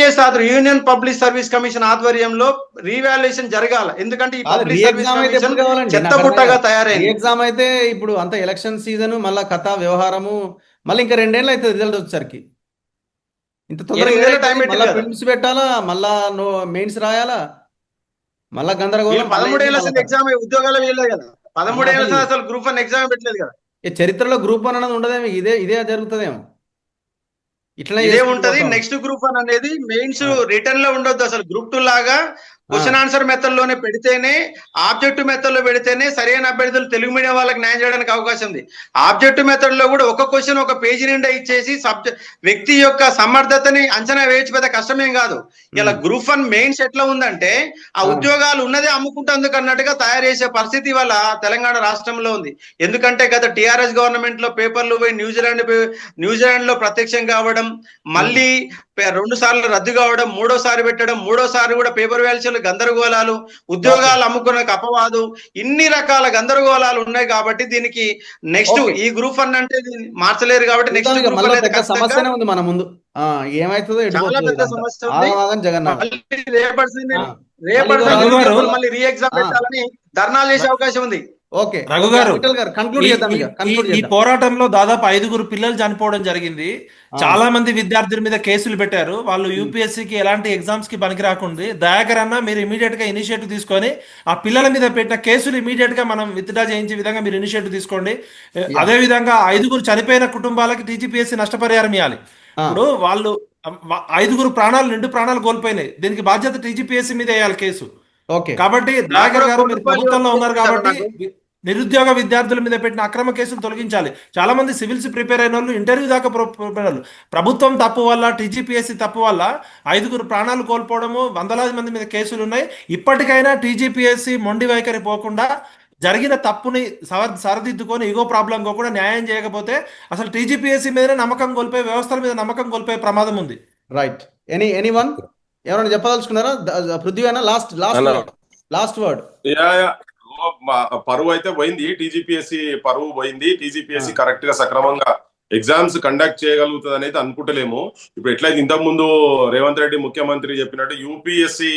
UPS union public service commission ఆధ్వర్యంలో revaluation జరగాల. ఎందుకంటే ఈ పబ్లిక్ సర్వీస్ కమిషన్ చెత్తబుట్టగా తయారైంది. ఎగ్జామ్ అయితే ఇప్పుడు అంత ఎలక్షన్ సీజన్, మళ్ళా కథ వ్యవహారము, మళ్ళీ ఇంకా 2 ఏళ్ళు అయితే రిజల్ట్ వచ్చేసరికి ఇంత తొందరగా టైం ప్రిలిమ్స్ పెట్టాలా, మళ్ళా మెయిన్స్ రాయాలా, మళ్ళా గందరగోళం. 13 ఏళ్ళ ఎగ్జామ్ ఉద్యోగాలు వేయలేదు కదా, 13 ఏళ్ళ అసలు గ్రూప్ 1 ఎగ్జామ్ పెట్టలేదు కదా. చరిత్రలో గ్రూప్ 1 అనేది ఉండదేమో, ఇదే జరుగుతుందేమో, ఇదే ఉంటది. నెక్స్ట్ గ్రూప్ 1 అనేది మెయిన్స్ రిటర్న్ లో ఉండొద్దు. అసలు గ్రూప్ 2 లాగా క్వశ్చన్ ఆన్సర్ మెథడ్ లోనే పెడితేనే, ఆబ్జెక్టివ్ మెథడ్ లో పెడితేనే సరైన అభ్యర్థులు తెలుగు మీడియం వాళ్ళకి న్యాయం చేయడానికి అవకాశం ఉంది. ఆబ్జెక్టివ్ మెథడ్ లో కూడా ఒక క్వశ్చన్ ఒక పేజీ నిండా ఇచ్చేసి వ్యక్తి యొక్క సమర్థతని అంచనా వేయచ్చు, పెద్ద కష్టమేం కాదు. ఇలా గ్రూప్ 1 మెయిన్స్ ఎట్లా ఉందంటే ఆ ఉద్యోగాలు ఉన్నదే అమ్ముకుంటందుకు అన్నట్టుగా తయారు చేసే పరిస్థితి వల్ల తెలంగాణ రాష్ట్రంలో ఉంది. ఎందుకంటే గత టిఆర్ఎస్ గవర్నమెంట్ లో పేపర్లు పోయి న్యూజిలాండ్ లో ప్రత్యక్షం కావడం, మళ్ళీ 2 సార్లు రద్దు కావడం, 3వసారి పెట్టడం, 3వసారి కూడా పేపర్ వ్యాల్యూలు గందరగోళాలు, ఉద్యోగాలు అమ్ముకునే అపవాదు, ఇన్ని రకాల గందరగోళాలు ఉన్నాయి. కాబట్టి దీనికి నెక్స్ట్ ఈ గ్రూప్ 1 అంటే మార్చలేరు. కాబట్టి నెక్స్ట్ గ్రూప్ అనేది సమస్యనే ఉంది మన ముందు. ఏమైతుందో చాలా పెద్ద సమస్య ఉంది. మళ్ళీ రీ ఎగ్జామ్ పెట్టాలని ధర్నాలు చేసే అవకాశం ఉంది. రఘు గారు, ఈ పోరాటంలో దాదాపు 5 పిల్లలు చనిపోవడం జరిగింది. చాలా మంది విద్యార్థుల మీద కేసులు పెట్టారు. వాళ్ళు యూపీఎస్సీకి ఎలాంటి ఎగ్జామ్స్ కి పనికి రాకుండా. దయాకర్ అన్న, మీరు ఇమీడియట్ గా ఇనిషియేటివ్ తీసుకొని ఆ పిల్లల మీద పెట్టిన కేసులు ఇమీడియట్ గా మనం విత్డ్రా చేయించే విధంగా మీరు ఇనిషియేటివ్ తీసుకోండి. అదే విధంగా 5 చనిపోయిన కుటుంబాలకి టీజీపీఎస్సీ నష్టపరిహారం ఇవ్వాలి. ఇప్పుడు వాళ్ళు 5 ప్రాణాలు, 2 ప్రాణాలు కోల్పోయినాయి. దీనికి బాధ్యత టీజీపీఎస్సీ మీద వేయాలి కేసు. కాబట్టి దయాకర్ గారు, మీరు ప్రభుత్వంలో ఉన్నారు కాబట్టి నిరుద్యోగ విద్యార్థుల మీద పెట్టిన అక్రమ కేసులు తొలగించాలి. చాలా మంది సివిల్స్ ప్రిపేర్ అయిన వాళ్ళు, ఇంటర్వ్యూ దాకా ప్రిపేర్ వాళ్ళు, ప్రభుత్వం తప్పు వల్ల, టీజీపీఎస్సీ తప్పు వల్ల 5 ప్రాణాలు కోల్పోవడము, వందలాది మంది మీద కేసులు ఉన్నాయి. ఇప్పటికైనా టీజీపీఎస్సీ మొండి వైఖరి పోకుండా జరిగిన తప్పుని సరిదిద్దుకొని ఇగో ప్రాబ్లం కూడా న్యాయం చేయకపోతే అసలు టీజీపీఎస్సీ మీదనే నమ్మకం కోల్పోయే, వ్యవస్థల మీద నమ్మకం కోల్పోయే ప్రమాదం ఉంది. రైట్. ఎనీవన్ ఎవరైనా చెప్పదలుచుకున్నారా? పృథ్వీ అన్న, లాస్ట్ వర్డ్. పరువు అయితే పోయింది, టీజీపీఎస్సీ పరువు పోయింది. టీజీపీఎస్సీ కరెక్ట్ గా సక్రమంగా ఎగ్జామ్స్ కండక్ట్ చేయగలుగుతుంది అనేది అనుకుంటలేము. ఇప్పుడు ఎట్లయితే ఇంతకు ముందు రేవంత్ రెడ్డి ముఖ్యమంత్రి చెప్పినట్టు యూపీఎస్సీ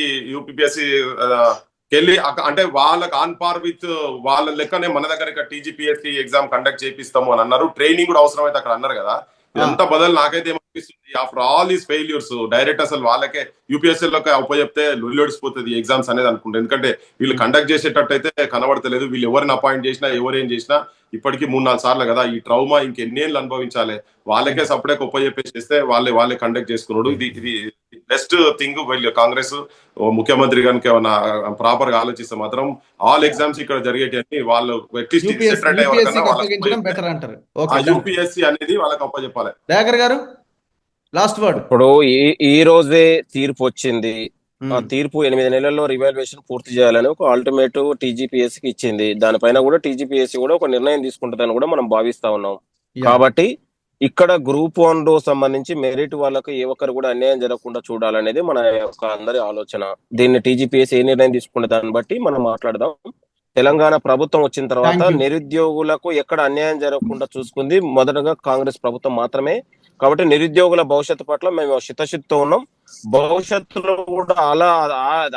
వెళ్ళి అంటే వాళ్ళకి ఆన్ పార్ విత్ వాళ్ళ లెక్కనే మన దగ్గర టీజీపీఎస్సీ ఎగ్జామ్ కండక్ట్ చేపిస్తాము అని అన్నారు. ట్రైనింగ్ కూడా అవసరం అయితే అక్కడ అన్నారు కదా. ఇదంతా బదులు నాకైతే ఏమనిపిస్తుంది, after all these failures direct అసలు వాళ్ళకే యూపీఎస్సీలోకి అప్పచెప్తే లొల్లిడిపోతుంది ఎగ్జామ్స్ అనేది అనుకుంటా. ఎందుకంటే వీళ్ళు కండక్ట్ చేసేటట్టు అయితే కనబడతలేదు. వీళ్ళు ఎవరిని అపాయింట్ చేసినా, ఎవరేం చేసినా ఇప్పటికీ 3-4 సార్లు కదా. ఈ ట్రౌమా ఇంకెన్నేళ్ళు అనుభవించాలి. వాళ్ళకే సపరేట్ ఒప్పచెప్పేసేస్తే వాళ్ళే కండక్ట్ చేసుకున్నాడు. ఇది బెస్ట్ థింగ్. వీళ్ళు కాంగ్రెస్ ముఖ్యమంత్రి కనుక ఏమన్నా ప్రాపర్ గా ఆలోచిస్తే మాత్రం ఆల్ ఎగ్జామ్స్ ఇక్కడ జరిగేటి వాళ్ళు అట్లీస్ట్ యూపీఎస్సీ అనేది వాళ్ళకి అప్పచెప్పాలి. దయాకర్ గారు, లాస్ట్ వర్డ్. ఇప్పుడు ఈ రోజే తీర్పు వచ్చింది. ఆ తీర్పు 8 నెలల్లో రివాల్యుయేషన్ పూర్తి చేయాలని ఒక అల్టిమేటివ్ టీజీపీఎస్సీకి ఇచ్చింది. దానిపైన కూడా టీజీపీఎస్సీ కూడా ఒక నిర్ణయం తీసుకుంటుందని కూడా మనం భావిస్తా ఉన్నాం. కాబట్టి ఇక్కడ గ్రూప్ 1 సంబంధించి మెరిట్ వాళ్ళకు ఏ ఒక్కరు కూడా అన్యాయం జరగకుండా చూడాలనేది మన యొక్క అందరి ఆలోచన. దీన్ని టీజీపీఎస్సీ ఏ నిర్ణయం తీసుకునే దాన్ని బట్టి మనం మాట్లాడదాం. తెలంగాణ ప్రభుత్వం వచ్చిన తర్వాత నిరుద్యోగులకు ఎక్కడ అన్యాయం జరగకుండా చూసుకుంది మొదటగా కాంగ్రెస్ ప్రభుత్వం మాత్రమే. కాబట్టి నిరుద్యోగుల భవిష్యత్తు పట్ల మేము చిత్తశుద్ధితో ఉన్నాం. భవిష్యత్తులో కూడా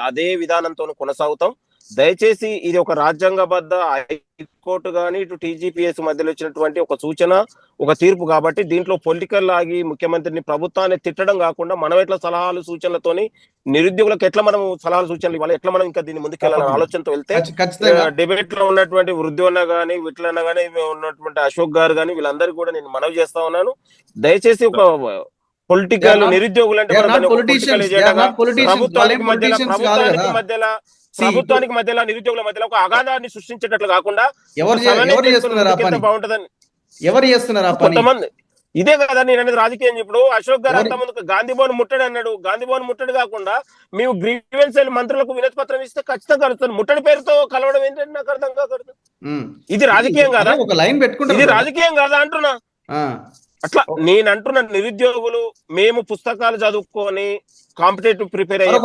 అదే విధానంతో కొనసాగుతాం. దయచేసి ఇది ఒక రాజ్యాంగబద్ధ హైకోర్టు గాని ఇటు టీజీపీఎస్సీ మధ్యలో వచ్చినటువంటి ఒక సూచన, ఒక తీర్పు. కాబట్టి దీంట్లో పొలిటికల్ ఆగి ముఖ్యమంత్రిని, ప్రభుత్వాన్ని తిట్టడం కాకుండా మనం ఎట్లా సలహాలు సూచనలతోని నిరుద్యోగులకు ఎట్లా మనం సలహాలు సూచనలు ఇవ్వాలి, ఎట్లా మనం ఇంకా దీన్ని ముందుకెళ్ళాలనే ఆలోచనతో వెళ్తే డిబేట్ లో ఉన్నటువంటి వృద్ధున్న గానీ, విట్లన్న గానీ, ఉన్నటువంటి అశోక్ గారు గానీ, వీళ్ళందరికీ కూడా నేను మనవి చేస్తా ఉన్నాను. దయచేసి ఒక పొలిటికల్ నిరుద్యోగులు అంటే ప్రభుత్వానికి మధ్యలో నిరుద్యోగుల మధ్యలో ఒక అగాధాన్ని సృష్టించేటట్లు కాకుండా బాగుంటదని ఎవరు చేస్తున్నారు కొంతమంది. ఇదే కదా నేను అనేది రాజకీయం. ఇప్పుడు అశోక్ గారు అంత ముందు గాంధీ భవన్ ముట్టడి అన్నాడు. గాంధీ భవన్ ముట్టడి కాకుండా మేము గ్రీవెన్స్ మంత్రులకు వినతి పత్రం ఇస్తే ఖచ్చితంగా కలుస్తాను. ముట్టడి పేరుతో కలవడం ఏంటంటే నాకు అర్థం కాదు. ఇది రాజకీయం కాదా? ఒక లైన్ పెట్టుకుంటే ఇది రాజకీయం కాదా అంటున్నా. అట్లా నేను అంటున్నా, నిరుద్యోగులు మేము పుస్తకాలు చదువుకొని కాంపిటేటివ్ ప్రిపేర్ అయ్యే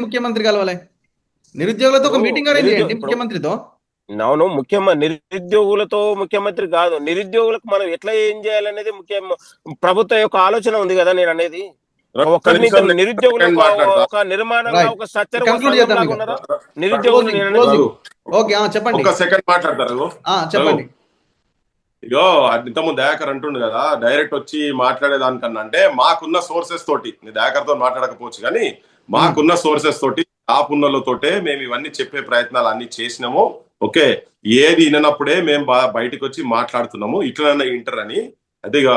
ముఖ్యమంత్రి కలవాలి. నిరుద్యోగులతో ఒక మీటింగ్ అరేంజ్ చేయండి ముఖ్యమంత్రితో. అవును, నిరుద్యోగులతో ముఖ్యమంత్రి కాదు, నిరుద్యోగులకు మనం ఎట్లా ఏం చేయాలనేది ముఖ్యం. ప్రభుత్వం యొక్క ఆలోచన ఉంది కదా నేను అనేది. ఒక్కరిని నిరుద్యోగులకు ఒక నిర్మాణంగా రైట్ ఒక స్ట్రక్చర్ కంక్లూడ్ చేద్దాం ఇక. ఉన్నారా నిరుద్యోగులు? నేను అనేది క్లోజింగ్ ఓకే చెప్పండి ఒక సెకండ్ మాట్లాడతారు. చెప్పండి. ఇగో ఇంతకుముందు దయాకర్ అంటుండు కదా, డైరెక్ట్ వచ్చి మాట్లాడేదానికన్నా అంటే మాకున్న సోర్సెస్ తోటి, దయాకర్ తో మాట్లాడకపోవచ్చు కానీ మాకున్న సోర్సెస్ తోటి టాప్ ఉన్నోళ్ళతోటే మేము ఇవన్నీ చెప్పే ప్రయత్నాలు అన్ని చేసినాము. ఓకే, ఏది విననప్పుడే మేము బయటకు వచ్చి మాట్లాడుతున్నాము. ఇట్లన్నా ఇంటర్ అని, అదే ఇక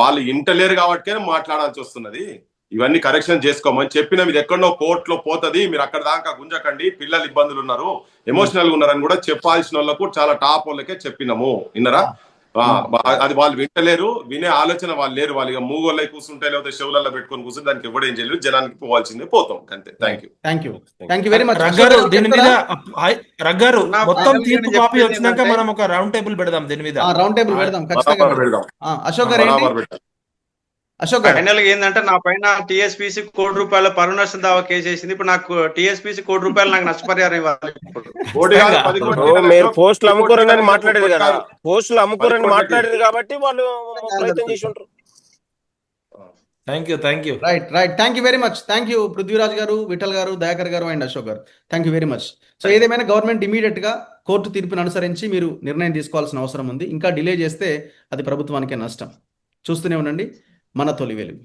వాళ్ళు ఇంటలేరు కాబట్టి మాట్లాడాల్సి వస్తున్నది. ఇవన్నీ కరెక్షన్ చేసుకోమని చెప్పిన, మీరు ఎక్కడో కోర్టులో పోతుంది, మీరు అక్కడ దాకా గుంజకండి, పిల్లలు ఇబ్బందులు ఉన్నారు, ఎమోషనల్ గా ఉన్నారని కూడా చెప్పాల్సిన వాళ్ళకు చాలా టాప్ వాళ్ళకే చెప్పినాము. విన్నరా? అది వాళ్ళు వింటలేరు, వినే ఆలోచన వాళ్ళు లేరు. వాళ్ళు ఇక మూగోళ్ళై కూర్చుంటే లేకపోతే చెవులలో పెట్టుకొని కూర్చుంటే దానికి ఎవడేం చేయలేదు. జనానికి పోవాల్సిందే, పోతాం అంతే. Thank you very much. రగ్గారు దీని మీద రగ్గారు మొత్తం తీర్పు కాపీ వచ్చినాక మనం ఒక రౌండ్ టేబుల్ పెడదాం, దీని మీద రౌండ్ టేబుల్ పెడదాం ఖచ్చితంగా. అశోక్ గారు అశోక్ గారు ఫైనల్ గా ఏంటంటే నా పైన టీఎస్పీసీ ₹1,00,00,000 పరువు నష్టం దావా కేసు వేసింది. ఇప్పుడు నాకు టీఎస్పీసీ ₹1,00,00,000 నాకు నష్టపరిహారం ఇవ్వాలి. మీరు పోస్టులు అమ్ముకోరని మాట్లాడేది కదా, పోస్టులు అమ్ముకోరని మాట్లాడేది కాబట్టి వాళ్ళు ప్రయత్నం చేసి ఉంటారు. Thank you right thank you very much. Thank you Prithviraj గారు, విఠల్ గారు, దయాకర్ గారు and Ashok garu. Thank you very much. So ఏదేమైనా గవర్నమెంట్ ఇమీడియట్ గా కోర్టు తీర్పును అనుసరించి మీరు నిర్ణయం తీసుకోవాల్సిన అవసరం ఉంది. ఇంకా డిలే చేస్తే అది ప్రభుత్వానికే నష్టం. చూస్తూనే ఉండండి మన తొలి వెలుగు.